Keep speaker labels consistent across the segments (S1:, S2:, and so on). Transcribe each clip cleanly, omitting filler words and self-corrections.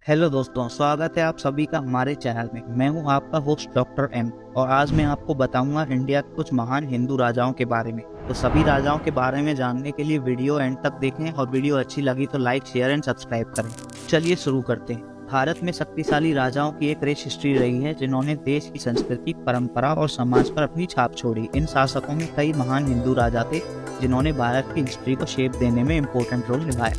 S1: Hello दोस्तों, स्वागत है आप सभी का हमारे चैनल में। मैं हूं आपका होस्ट डॉक्टर एम और आज मैं आपको बताऊंगा इंडिया के कुछ महान हिंदू राजाओं के बारे में। तो सभी राजाओं के बारे में जानने के लिए वीडियो एंड तक देखें और वीडियो अच्छी लगी तो लाइक, शेयर एंड सब्सक्राइब करें। चलिए शुरू करते हैं। भारत में शक्तिशाली राजाओं की एक रिच हिस्ट्री रही है जिन्होंने देश की संस्कृति, परंपरा और समाज पर अपनी छाप छोड़ी। इन शासकों में कई महान हिंदू राजा थे जिन्होंने भारत की हिस्ट्री को शेप देने में इम्पोर्टेंट रोल निभाया।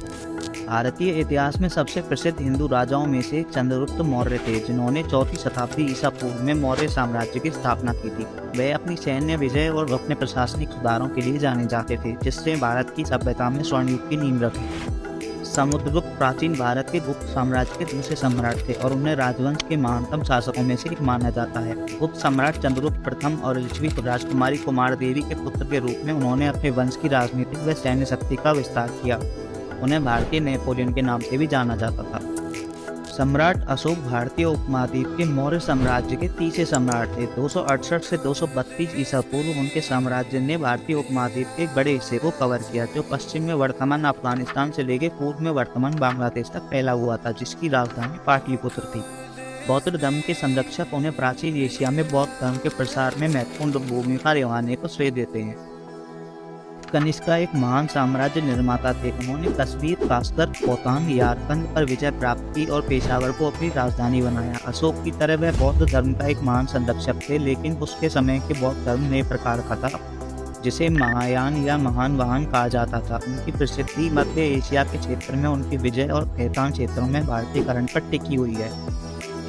S1: भारतीय इतिहास में सबसे प्रसिद्ध हिंदू राजाओं में से चंद्रगुप्त मौर्य थे, जिन्होंने 4वीं शताब्दी ईसा पूर्व में मौर्य साम्राज्य की स्थापना की थी। वे अपनी सैन्य विजय और अपने प्रशासनिक सुधारों के लिए जाने जाते थे, जिससे भारत की सभ्यता में स्वर्ण युग की नींव रखी। समुद्रगुप्त प्राचीन भारत के गुप्त साम्राज्य के दूसरे सम्राट थे और उन्हें राजवंश के महानतम शासकों में से एक माना जाता है। गुप्त सम्राट चंद्रगुप्त प्रथम और लिच्छवी राजकुमारी कुमार देवी के पुत्र के रूप में उन्होंने अपने वंश की राजनीतिक व सैन्य शक्ति का विस्तार किया। उन्हें भारतीय नेपोलियन के नाम से भी जाना जाता था। सम्राट अशोक भारतीय उपमहाद्वीप के मौर्य साम्राज्य के तीसरे सम्राट थे। 268 से 232 ईसा पूर्व उनके साम्राज्य ने भारतीय उपमहाद्वीप के एक बड़े हिस्से को कवर किया, जो पश्चिम में वर्तमान अफगानिस्तान से लेकर पूर्व में वर्तमान बांग्लादेश तक फैला हुआ था, जिसकी राजधानी पाटलिपुत्र थी। बौद्ध धर्म के संरक्षक उन्हें प्राचीन एशिया में बौद्ध धर्म के प्रसार में महत्वपूर्ण भूमिका निभाने को श्रेय देते हैं। कनिष्का एक महान साम्राज्य निर्माता थे। उन्होंने कश्मीर, कास्कर, खोतान, यारकंद पर विजय प्राप्त की और पेशावर को अपनी राजधानी बनाया। अशोक की तरह वह बौद्ध धर्म का एक महान संरक्षक थे, लेकिन उसके समय के बौद्ध धर्म नए प्रकार का था, जिसे महायान या महान वाहन कहा जाता था। उनकी प्रसिद्धि मध्य एशिया के क्षेत्र में उनकी विजय और खैतान क्षेत्रों में भारतीयकरण पर टिकी हुई है।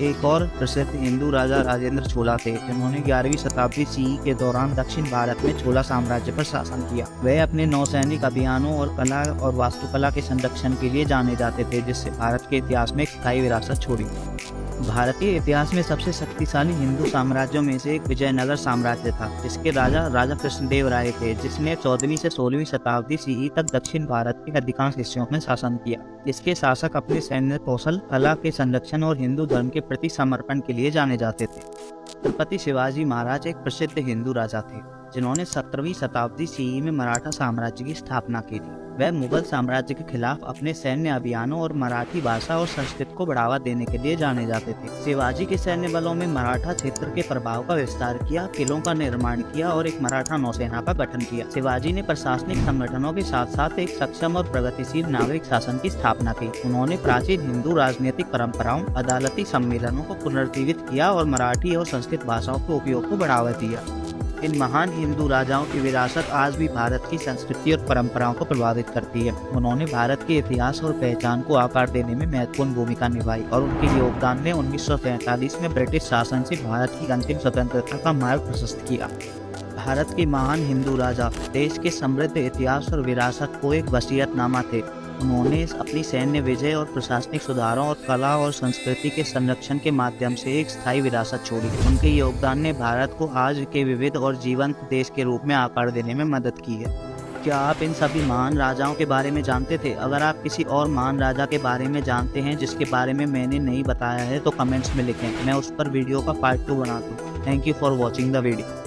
S1: एक और प्रसिद्ध हिंदू राजा राजेंद्र चोला थे, जिन्होंने 11वीं शताब्दी सीई के दौरान दक्षिण भारत में चोला साम्राज्य पर शासन किया। वह अपने नौसैनिक अभियानों और कला और वास्तुकला के संरक्षण के लिए जाने जाते थे, जिससे भारत के इतिहास में एक स्थायी विरासत छोड़ी। भारतीय इतिहास में सबसे शक्तिशाली हिंदू साम्राज्यों में से एक विजयनगर साम्राज्य था, जिसके राजा कृष्णदेव राय थे, जिसने 14वीं से 16वीं शताब्दी सीई तक दक्षिण भारत के अधिकांश हिस्सों में शासन किया। इसके शासक अपने सैन्य कौशल, कला के संरक्षण और हिंदू धर्म के प्रति समर्पण के लिए जाने जाते थे। छत्रपति शिवाजी महाराज एक प्रसिद्ध हिंदू राजा थे, जिन्होंने 17वीं शताब्दी सीई में मराठा साम्राज्य की स्थापना की थी। वह मुगल साम्राज्य के खिलाफ अपने सैन्य अभियानों और मराठी भाषा और संस्कृत को बढ़ावा देने के लिए जाने जाते थे। शिवाजी के सैन्य बलों में मराठा क्षेत्र के प्रभाव का विस्तार किया, किलों का निर्माण किया और एक मराठा नौसेना का गठन किया। शिवाजी ने प्रशासनिक संगठनों के साथ साथ एक सक्षम और प्रगतिशील नागरिक शासन की स्थापना की। उन्होंने प्राचीन हिंदू राजनीतिक परंपराओं, अदालती सम्मेलनों को पुनर्जीवित किया और मराठी और संस्कृत भाषाओं के उपयोग को बढ़ावा दिया। इन महान हिंदू राजाओं की विरासत आज भी भारत की संस्कृति और परंपराओं को प्रभावित करती है। उन्होंने भारत के इतिहास और पहचान को आकार देने में महत्वपूर्ण भूमिका निभाई और उनके योगदान ने 1947 में ब्रिटिश शासन से भारत की अंतिम स्वतंत्रता का मार्ग प्रशस्त किया। भारत के महान हिंदू राजा देश के समृद्ध इतिहास और विरासत को एक वसीयतनामा थे। उन्होंने अपनी सैन्य विजय और प्रशासनिक सुधारों और कला और संस्कृति के संरक्षण के माध्यम से एक स्थायी विरासत छोड़ी। उनके योगदान ने भारत को आज के विविध और जीवंत देश के रूप में आकार देने में मदद की है। क्या आप इन सभी महान राजाओं के बारे में जानते थे? अगर आप किसी और महान राजा के बारे में जानते हैं जिसके बारे में मैंने नहीं बताया है तो कमेंट्स में लिखें, मैं उस पर वीडियो का पार्ट 2 बना दूँ। Thank you for watching the video.